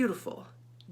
beautiful,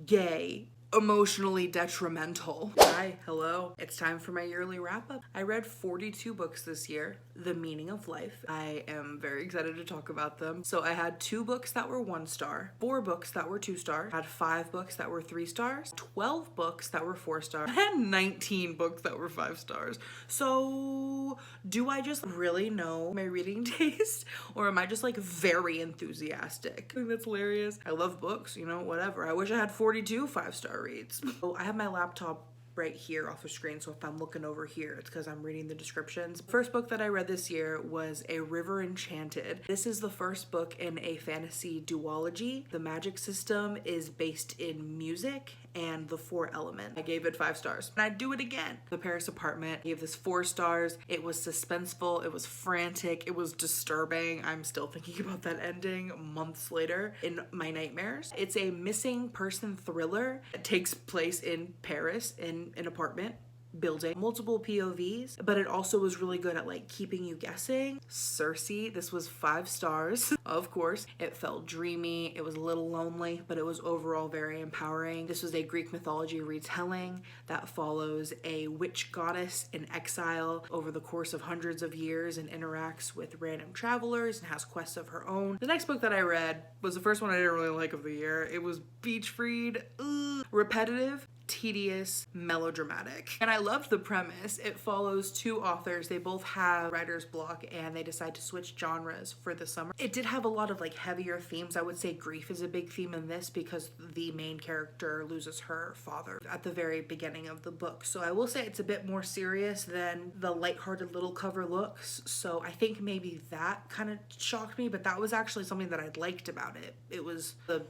gay, emotionally detrimental. Hi, hello. It's time for my yearly wrap up. I read 42 books this year, The Meaning of Life. I am very excited to talk about them. So I had 2 books that were 1 star, 4 books that were 2 stars, had 5 books that were 3 stars, 12 books that were 4 stars, and 19 books that were 5 stars. So do I just really know my reading taste, or am I just like very enthusiastic? I think that's hilarious. I love books, you know, whatever. I wish I had 42 5-star reads. So I have my laptop right here off the screen, so if I'm looking over here, it's because I'm reading the descriptions. First book that I read this year was A River Enchanted. This is the first book in a fantasy duology. The magic system is based in music and the 4 elements. I gave it 5 stars, and I'd do it again. The Paris Apartment, I gave this 4 stars. It was suspenseful, it was frantic, it was disturbing. I'm still thinking about that ending months later in my nightmares. It's a missing person thriller. It takes place in Paris in an apartment building, multiple POVs, but it also was really good at like keeping you guessing. Circe, this was 5 stars. Of course, it felt dreamy, it was a little lonely, but it was overall very empowering. This was a Greek mythology retelling that follows a witch goddess in exile over the course of hundreds of years and interacts with random travelers and has quests of her own. The next book that I read was the first one I didn't really like of the year. It was Beach Freed. Repetitive, tedious, melodramatic. And I loved the premise. It follows 2 authors. They both have writer's block and they decide to switch genres for the summer. It did have a lot of like heavier themes. I would say grief is a big theme in this because the main character loses her father at the very beginning of the book. So I will say it's a bit more serious than the lighthearted little cover looks. So I think maybe that kind of shocked me, but that was actually something that I liked about it. It was the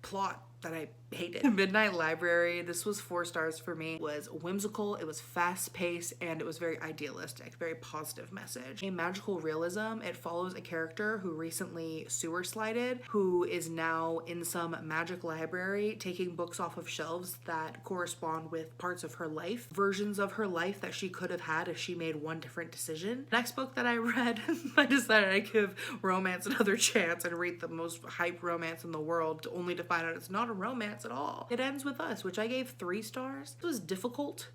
plot that I hated. The Midnight Library, this was 4 stars for me. It was whimsical, it was fast-paced, and it was very idealistic, very positive message. A magical realism, it follows a character who recently sewer slided, who is now in some magic library taking books off of shelves that correspond with parts of her life, versions of her life that she could have had if she made one different decision. Next book that I read, I decided I'd give romance another chance and read the most hype romance in the world, only to find out it's not a romance at all. It Ends With Us, which I gave 3 stars. It was difficult,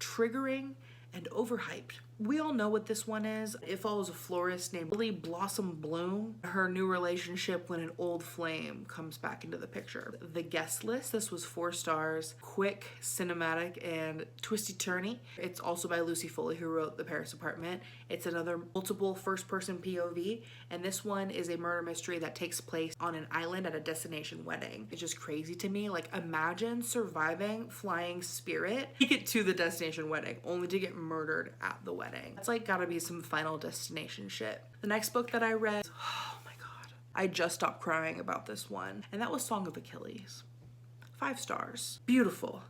triggering, and overhyped. We all know what this one is. It follows a florist named Lily Blossom Bloom, her new relationship when an old flame comes back into the picture. The Guest List, this was 4 stars, quick, cinematic, and twisty-turny. It's also by Lucy Foley, who wrote The Paris Apartment. It's another multiple first-person POV, and this one is a murder mystery that takes place on an island at a destination wedding. It's just crazy to me. Like, imagine surviving flying spirit, make it to the destination wedding, only to get murdered at the wedding. It's like gotta be some Final Destination shit. The next book that I read, oh my god, I just stopped crying about this one, and that was Song of Achilles. 5 stars. Beautiful,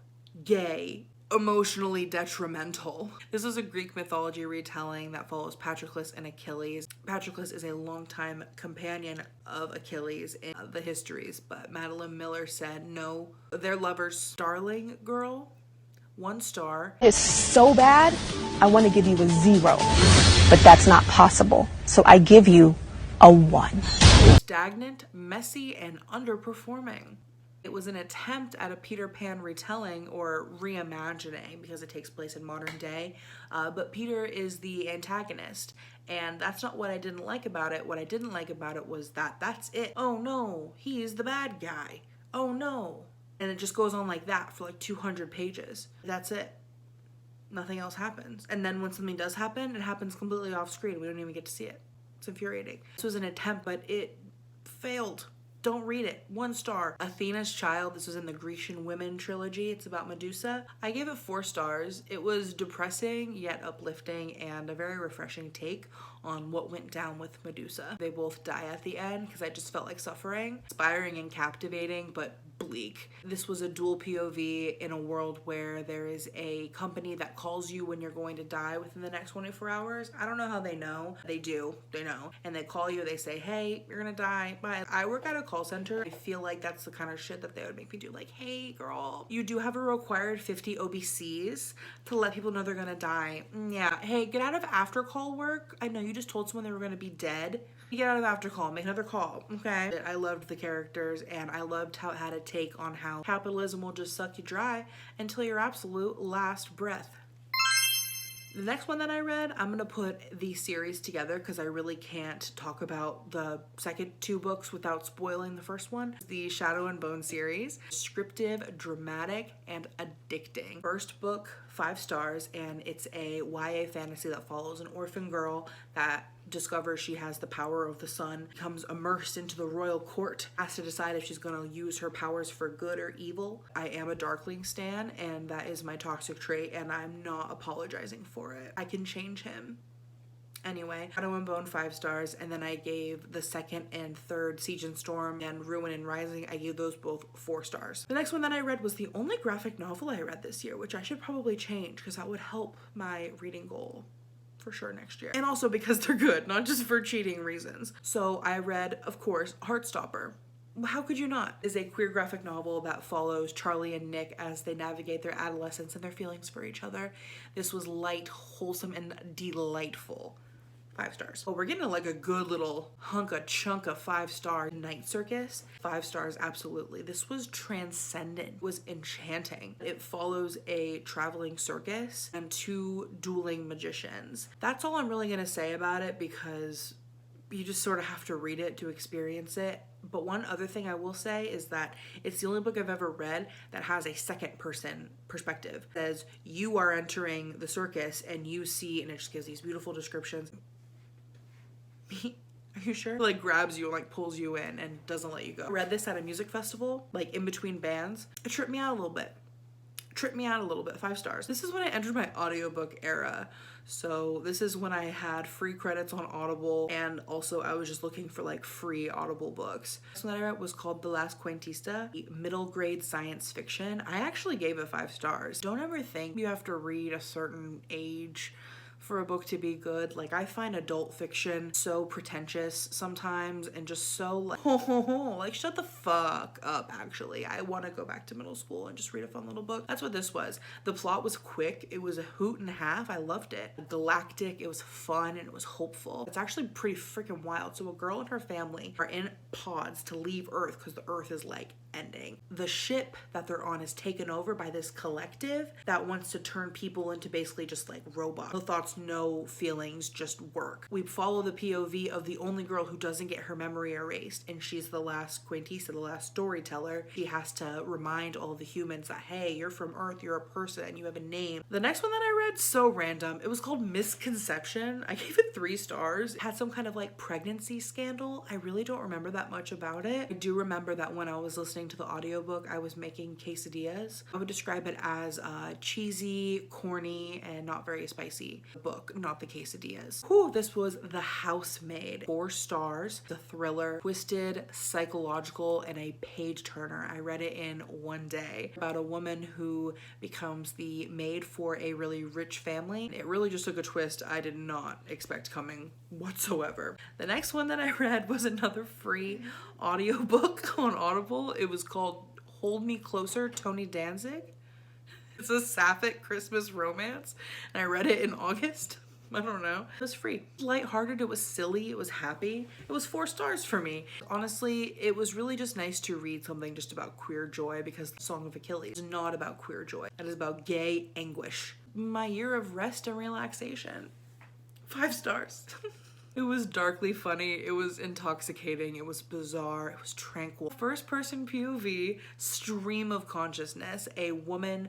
gay, emotionally detrimental. This is a Greek mythology retelling that follows Patroclus and Achilles. Patroclus is a longtime companion of Achilles in the histories, but Madeline Miller said no, their lover's darling girl. 1 star. It's so bad, I want to give you a 0, but that's not possible. So I give you a 1. Stagnant, messy, and underperforming. It was an attempt at a Peter Pan retelling or reimagining because it takes place in modern day, but Peter is the antagonist, and that's not what I didn't like about it. What I didn't like about it was that that's it. Oh no, he is the bad guy. Oh no. And it just goes on like that for like 200 pages. That's it. Nothing else happens. And then when something does happen, it happens completely off screen. We don't even get to see it. It's infuriating. This was an attempt, but it failed. Don't read it. 1 star. Athena's Child. This was in the Grecian Women trilogy. It's about Medusa. I gave it 4 stars. It was depressing yet uplifting and a very refreshing take on what went down with Medusa. They both die at the end because I just felt like suffering. Inspiring and captivating, but bleak. This was a dual POV in a world where there is a company that calls you when you're going to die within the next 24 hours. I don't know how they know. They do. They know. And they call you. They say, hey, you're gonna die. But I work at a call center. I feel like that's the kind of shit that they would make me do. Like, hey, girl, you do have a required 50 OBCs to let people know they're gonna die. Yeah. Hey, get out of after call work. I know you just told someone they were gonna be dead. You get out of after call. Make another call. Okay. I loved the characters and I loved how it had a take take on how capitalism will just suck you dry until your absolute last breath. The next one that I read, I'm gonna put the series together because I really can't talk about the second two books without spoiling the first one. The Shadow and Bone series. Descriptive, dramatic, and addicting. First book, 5 stars, and it's a YA fantasy that follows an orphan girl that discovers she has the power of the sun, becomes immersed into the royal court, has to decide if she's going to use her powers for good or evil. I am a Darkling stan, and that is my toxic trait, and I'm not apologizing for it. I can change him. Anyway, Shadow and Bone 5 stars, and then I gave the second and third Siege and Storm and Ruin and Rising, I gave those both 4 stars. The next one that I read was the only graphic novel I read this year, which I should probably change because that would help my reading goal for sure next year. And also because they're good, not just for cheating reasons. So I read, of course, Heartstopper. How could you not? Is a queer graphic novel that follows Charlie and Nick as they navigate their adolescence and their feelings for each other. This was light, wholesome, and delightful. 5 stars. Well, we're getting like a good little chunk of 5 star. Night Circus, 5 stars, absolutely. This was transcendent, it was enchanting. It follows a traveling circus and 2 dueling magicians. That's all I'm really gonna say about it because you just sort of have to read it to experience it. But one other thing I will say is that it's the only book I've ever read that has a second person perspective. It says you are entering the circus and you see, and it just gives these beautiful descriptions. Are you sure? Like grabs you and like pulls you in and doesn't let you go. I read this at a music festival, like in between bands. It tripped me out a little bit. 5 stars. This is when I entered my audiobook era. So this is when I had free credits on Audible, and also I was just looking for like free Audible books. This one that I read was called The Last Cuentista, middle grade science fiction. I actually gave it 5 stars. Don't ever think you have to read a certain age for a book to be good. Like, I find adult fiction so pretentious sometimes and just so like shut the fuck up. Actually, I want to go back to middle school and just read a fun little book. That's what this was. The plot was quick, it was a hoot and a half. I loved it. Galactic, it was fun, and it was hopeful. It's actually pretty freaking wild. So a girl and her family are in pods to leave Earth because the Earth is like ending. The ship that they're on is taken over by this collective that wants to turn people into basically just like robots. No thoughts, no feelings, just work. We follow the POV of the only girl who doesn't get her memory erased, and she's the last Cuentista, the last storyteller. She has to remind all the humans that, hey, you're from Earth, you're a person, you have a name. The next one that I read, so random. It was called Misconception. I gave it 3 stars. It had some kind of like pregnancy scandal. I really don't remember that much about it. I do remember that when I was listening to the audiobook, I was making quesadillas. I would describe it as cheesy, corny, and not very spicy book, not the quesadillas. Whew, this was The Housemaid. 4 stars. The thriller, twisted, psychological, and a page turner. I read it in one day about a woman who becomes the maid for a really rich family. It really just took a twist I did not expect coming whatsoever. The next one that I read was another free audiobook on Audible. It was called Hold Me Closer, Toni Danzig. It's a sapphic Christmas romance, and I read it in August. I don't know. It was free. Lighthearted, it was silly, it was happy. It was 4 stars for me. Honestly, it was really just nice to read something just about queer joy, because the Song of Achilles is not about queer joy. It is about gay anguish. My year of rest and relaxation. 5 stars. It was darkly funny, it was intoxicating, it was bizarre, it was tranquil. First person POV, stream of consciousness, a woman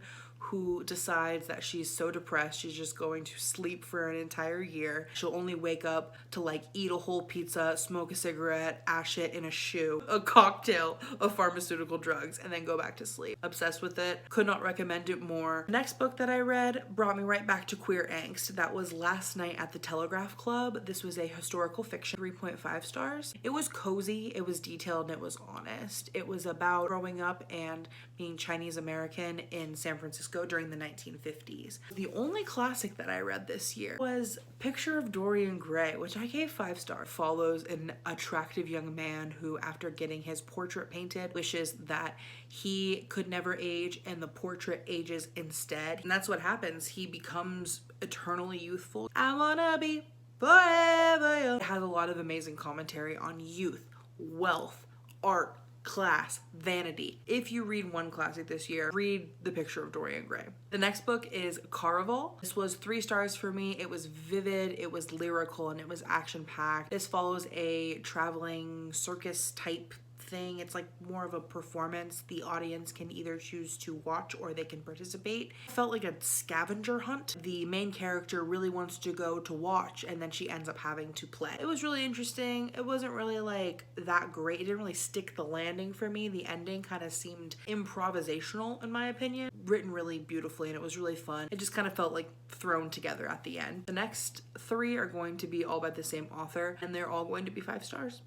who decides that she's so depressed she's just going to sleep for an entire year. She'll only wake up to like eat a whole pizza, smoke a cigarette, ash it in a shoe, a cocktail of pharmaceutical drugs, and then go back to sleep. Obsessed with it. Could not recommend it more. Next book that I read brought me right back to queer angst. That was Last Night at the Telegraph Club. This was a historical fiction, 3.5 stars. It was cozy, it was detailed, and it was honest. It was about growing up and being Chinese American in San Francisco during the 1950s. The only classic that I read this year was Picture of Dorian Gray, which I gave 5 stars. Follows an attractive young man who, after getting his portrait painted, wishes that he could never age and the portrait ages instead. And that's what happens. He becomes eternally youthful. I wanna be forever young. It has a lot of amazing commentary on youth, wealth, art, class, vanity. If you read one classic this year, read The Picture of Dorian Gray. The next book is Caraval. This was 3 stars for me. It was vivid, it was lyrical, and it was action-packed. This follows a traveling circus type thing. It's like more of a performance. The audience can either choose to watch or they can participate. It felt like a scavenger hunt. The main character really wants to go to watch, and then she ends up having to play. It was really interesting. It wasn't really like that great. It didn't really stick the landing for me. The ending kind of seemed improvisational in my opinion. Written really beautifully, and it was really fun. It just kind of felt like thrown together at the end. The next 3 are going to be all by the same author, and they're all going to be 5 stars.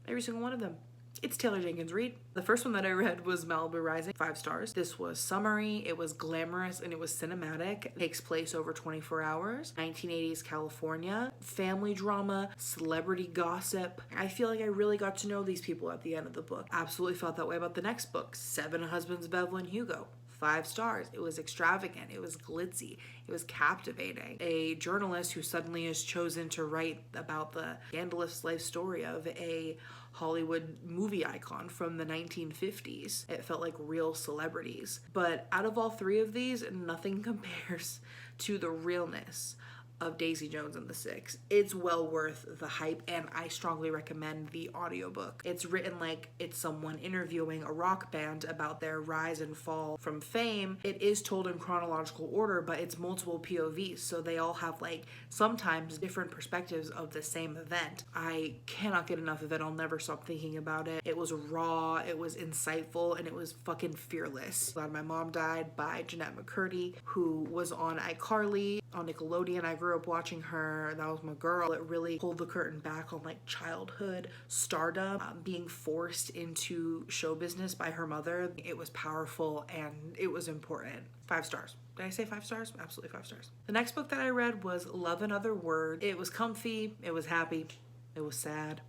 Every single one of them. It's Taylor Jenkins Reid. The first one that I read was Malibu Rising, 5 stars. This was summery, it was glamorous, and it was cinematic. It takes place over 24 hours. 1980s California. Family drama, celebrity gossip. I feel like I really got to know these people at the end of the book. Absolutely felt that way about the next book, 7 Husbands of Evelyn Hugo. 5 stars. It was extravagant. It was glitzy. It was captivating. A journalist who suddenly is chosen to write about the scandalous life story of a Hollywood movie icon from the 1950s. It felt like real celebrities. But out of all 3 of these, nothing compares to the realness of Daisy Jones and the Six. It's well worth the hype, and I strongly recommend the audiobook. It's written like it's someone interviewing a rock band about their rise and fall from fame. It is told in chronological order, but it's multiple POVs, so they all have like sometimes different perspectives of the same event. I cannot get enough of it. I'll never stop thinking about it. It was raw, it was insightful, and it was fucking fearless. Glad My Mom Died by Jennette McCurdy, who was on iCarly on Nickelodeon. I grew up watching her. That was my girl. It really pulled the curtain back on like childhood stardom, being forced into show business by her mother. It was powerful and it was important. 5 stars. Did I say 5 stars? Absolutely 5 stars. The next book that I read was Love and Other Words. It was comfy. It was happy. It was sad.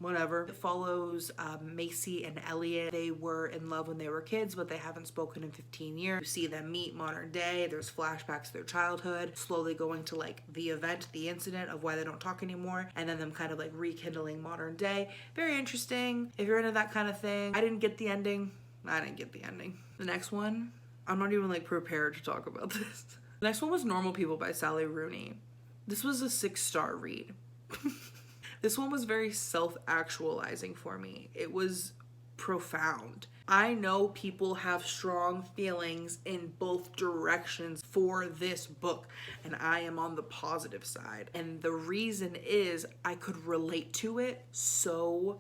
Whatever. It follows Macy and Elliot. They were in love when they were kids, but they haven't spoken in 15 years. You see them meet modern day. There's flashbacks to their childhood, slowly going to like the event, the incident of why they don't talk anymore, and then them kind of like rekindling modern day. Very interesting. If you're into that kind of thing. I didn't get the ending. The next one, I'm not even like prepared to talk about this. The next one was Normal People by Sally Rooney. This was a 6-star read. This one was very self-actualizing for me. It was profound. I know people have strong feelings in both directions for this book, and I am on the positive side. And the reason is I could relate to it so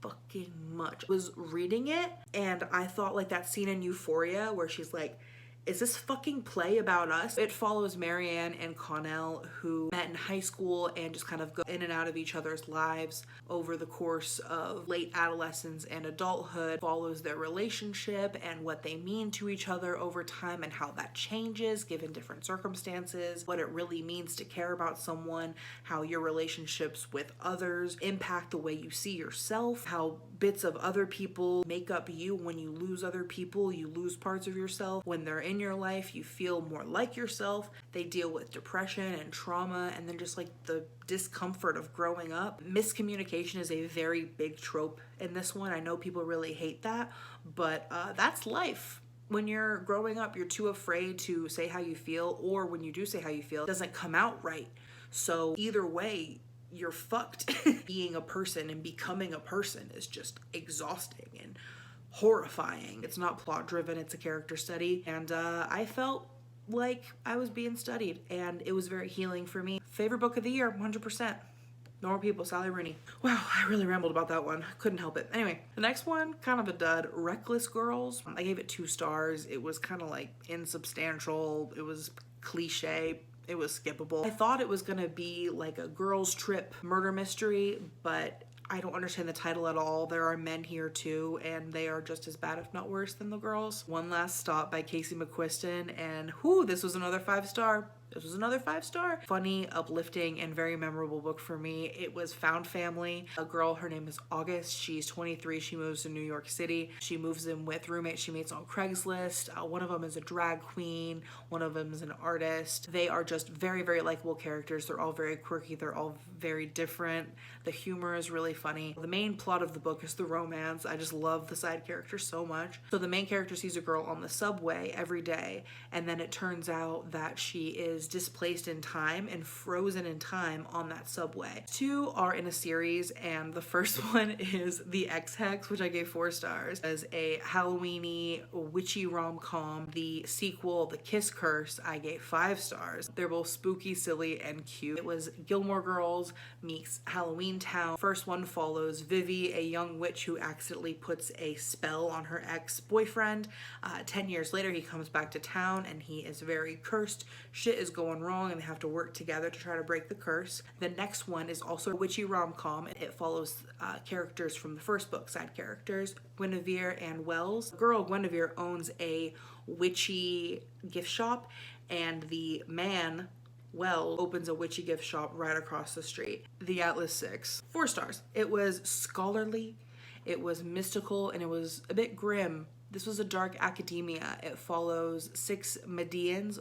fucking much. I was reading it and I thought like that scene in Euphoria where she's like, is this fucking play about us? It follows Marianne and Connell, who met in high school and just kind of go in and out of each other's lives over the course of late adolescence and adulthood. Follows their relationship and what they mean to each other over time and how that changes given different circumstances, what it really means to care about someone, how your relationships with others impact the way you see yourself, how bits of other people make up you. When you lose other people, you lose parts of yourself. When they're in your life, you feel more like yourself. They deal with depression and trauma, and then just like the discomfort of growing up. Miscommunication is a very big trope in this one. I know people really hate that, but that's life. When you're growing up, you're too afraid to say how you feel, or when you do say how you feel, it doesn't come out right. So either way, you're fucked. Being a person and becoming a person is just exhausting and horrifying. It's not plot driven, it's a character study, and I felt like I was being studied, and it was very healing for me. Favorite book of the year, 100%. Normal People, Sally Rooney. Wow, I really rambled about that one. Couldn't help it. Anyway, the next one, kind of a dud. Reckless Girls. I gave it 2 stars. It was kind of like insubstantial. It was cliche. It was skippable. I thought it was gonna be like a girls trip murder mystery, but I don't understand the title at all. There are men here too, and they are just as bad, if not worse, than the girls. One Last Stop by Casey McQuiston, and whoo, this was another 5 star. This was another 5-star. Funny, uplifting, and very memorable book for me. It was found family. A girl, her name is August. She's 23. She moves to New York City. She moves in with roommates she meets on Craigslist. One of them is a drag queen. One of them is an artist. They are just very, very likable characters. They're all very quirky. They're all very different. The humor is really funny. The main plot of the book is the romance. I just love the side characters so much. So the main character sees a girl on the subway every day, and then it turns out that she is displaced in time and frozen in time on that subway. 2 are in a series, and the first one is The Ex-Hex, which I gave 4 stars, as a Halloween-y, witchy rom-com. The sequel, The Kiss Curse, I gave 5 stars. They're both spooky, silly, and cute. It was Gilmore Girls meets Halloween Town. First one follows Vivi, a young witch who accidentally puts a spell on her ex-boyfriend. 10 years later, he comes back to town and he is very cursed. Shit is going wrong and they have to work together to try to break the curse. The next one is also a witchy rom-com. It follows characters from the first book, side characters, Guinevere and Wells. The girl Guinevere owns a witchy gift shop, and the man Wells opens a witchy gift shop right across the street. The Atlas 6. 4 stars. It was scholarly, it was mystical, and it was a bit grim. This was a dark academia. It follows 6 magicians.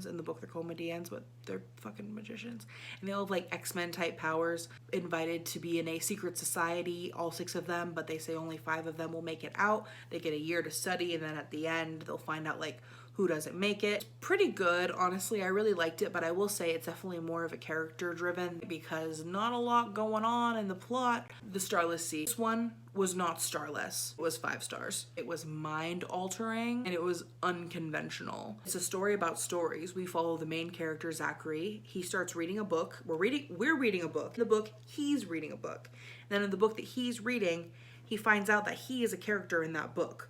In the book they're called Medians, but they're fucking magicians. And they all have like X-Men type powers, invited to be in a secret society, all 6 of them, but they say only 5 of them will make it out. They get a year to study, and then at the end they'll find out like who doesn't make it. It's pretty good, honestly. I really liked it, but I will say it's definitely more of a character driven because not a lot going on in the plot. The Starless Sea. This one was not starless. It was 5 stars. It was mind altering and it was unconventional. It's a story about stories. We follow the main character, Zachary. He starts reading a book. We're reading a book. In the book, he's reading a book. And then in the book that he's reading, he finds out that he is a character in that book.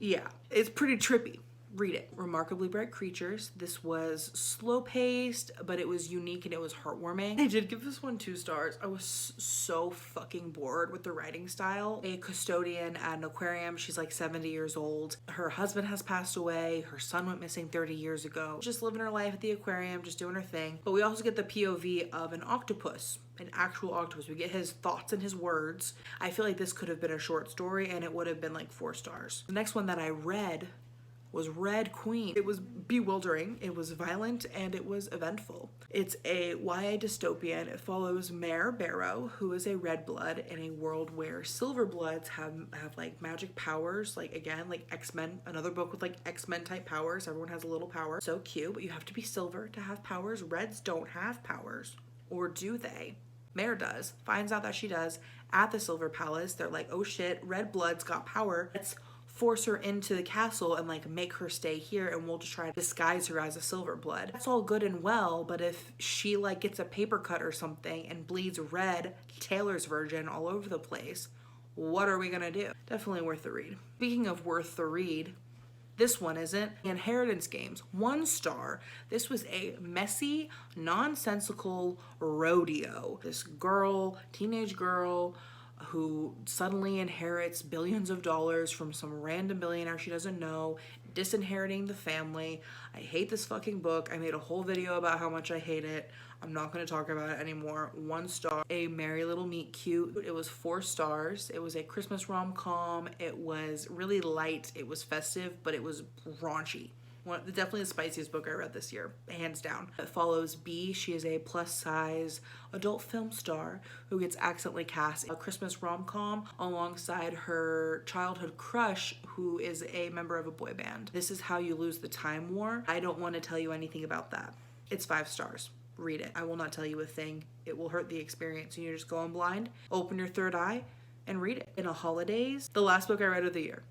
Yeah, it's pretty trippy. Read it. Remarkably Bright Creatures. This was slow paced, but it was unique and it was heartwarming. I did give this one 2 stars. I was so fucking bored with the writing style. A custodian at an aquarium. She's like 70 years old. Her husband has passed away. Her son went missing 30 years ago. Just living her life at the aquarium, just doing her thing. But we also get the POV of an octopus. An actual octopus. We get his thoughts and his words. I feel like this could have been a short story and it would have been like 4 stars. The next one that I read was Red Queen. It was bewildering, it was violent, and it was eventful. It's a YA dystopian. It follows Mare Barrow, who is a red blood in a world where silver bloods have like magic powers, like again, like X-Men, another book with like X-Men type powers. Everyone has a little power. So cute, but you have to be silver to have powers. Reds don't have powers, or do they? Mare does, finds out that she does at the Silver Palace. They're like, oh shit, red blood's got power. Let's force her into the castle and like make her stay here, and we'll just try to disguise her as a silver blood. That's all good and well, but if she like gets a paper cut or something and bleeds red, Taylor's version, all over the place, what are we gonna do? Definitely worth the read. Speaking of worth the read, this one isn't. Inheritance Games, 1 star. This was a messy, nonsensical rodeo. This girl, teenage girl, who suddenly inherits billions of dollars from some random billionaire she doesn't know, disinheriting the family. I hate this fucking book. I made a whole video about how much I hate it. I'm not going to talk about it anymore. 1 star. A Merry Little Meet Cute. It was 4 stars. It was a Christmas rom-com. It was really light. It was festive, but it was raunchy. Definitely the spiciest book I read this year, hands down. It follows Bee. She is a plus-size adult film star who gets accidentally cast a Christmas rom-com alongside her childhood crush, who is a member of a boy band. This is How You Lose the Time War. I don't want to tell you anything about that. It's 5 stars. Read it. I will not tell you a thing. It will hurt the experience. You just go in blind, open your third eye, and read it. In a Holidaze, the last book I read of the year,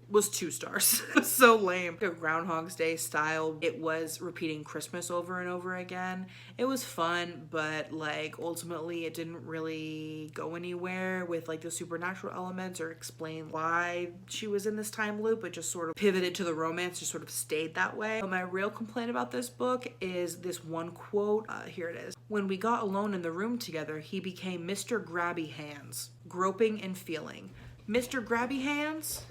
was 2 stars. It was so lame. A Groundhog's Day style. It was repeating Christmas over and over again. It was fun, but like ultimately it didn't really go anywhere with like the supernatural elements or explain why she was in this time loop. It just sort of pivoted to the romance, just sort of stayed that way. But my real complaint about this book is this one quote. Here it is. When we got alone in the room together, he became Mr. Grabby Hands, groping and feeling. Mr. Grabby Hands?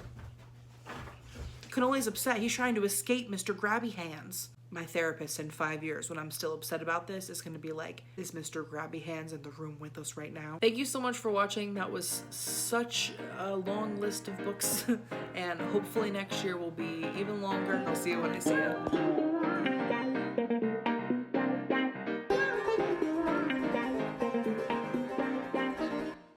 Canoli's upset. He's trying to escape Mr. Grabby Hands. my therapist in 5 years when I'm still upset about this is gonna be like, is Mr. Grabby Hands in the room with us right now? Thank you so much for watching. That was such a long list of books and hopefully next year will be even longer. I'll see you when I see you.